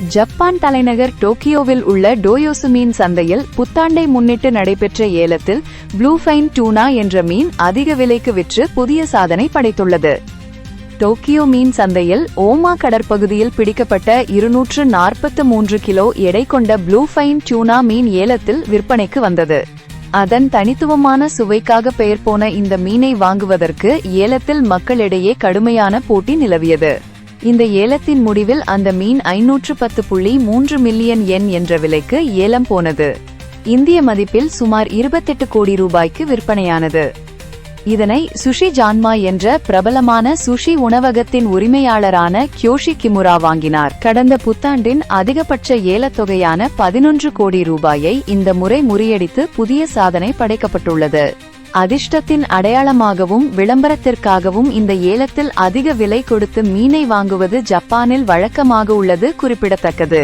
Japan தலைநகர் டோக்கியோவில் உள்ள டோயோசு மீன் சந்தையில் புத்தாண்டை முன்னிட்டு நடைபெற்ற ஏலத்தில் ப்ளூஃபைன் டூனா என்ற மீன் அதிக விலைக்கு விற்று புதிய சாதனை படைத்துள்ளது. டோக்கியோ மீன் சந்தையில் ஓமா கடற்பகுதியில் பிடிக்கப்பட்ட 243 கிலோ எடை கொண்ட ப்ளூஃபைன் டூனா மீன் ஏலத்தில் விற்பனைக்கு வந்தது. அதன் தனித்துவமான சுவைக்காக பெயர் போன இந்த மீனை வாங்குவதற்கு ஏலத்தில் மக்களிடையே கடுமையான போட்டி நிலவியது. இந்த ஏலத்தின் முடிவில் அந்த மீன் 510.3 மில்லியன் யென் என்ற விலைக்கு ஏலம் போனது. இந்திய மதிப்பில் சுமார் 28 கோடி ரூபாய்க்கு விற்பனையானது. இதனை சுஷி ஜான்மா என்ற பிரபலமான சுஷி உணவகத்தின் உரிமையாளரான கியோஷி கிமுரா வாங்கினார். கடந்த புத்தாண்டின் அதிகபட்ச ஏலத்தொகையான 11 கோடி ரூபாயை இந்த முறை முறியடித்து புதிய சாதனை படைக்கப்பட்டுள்ளது. அதிர்ஷ்டத்தின் அடையாளமாகவும் விளம்பரத்திற்காகவும் இந்த ஏலத்தில் அதிக விலை கொடுத்து மீனை வாங்குவது ஜப்பானில் வழக்கமாக உள்ளது குறிப்பிடத்தக்கது.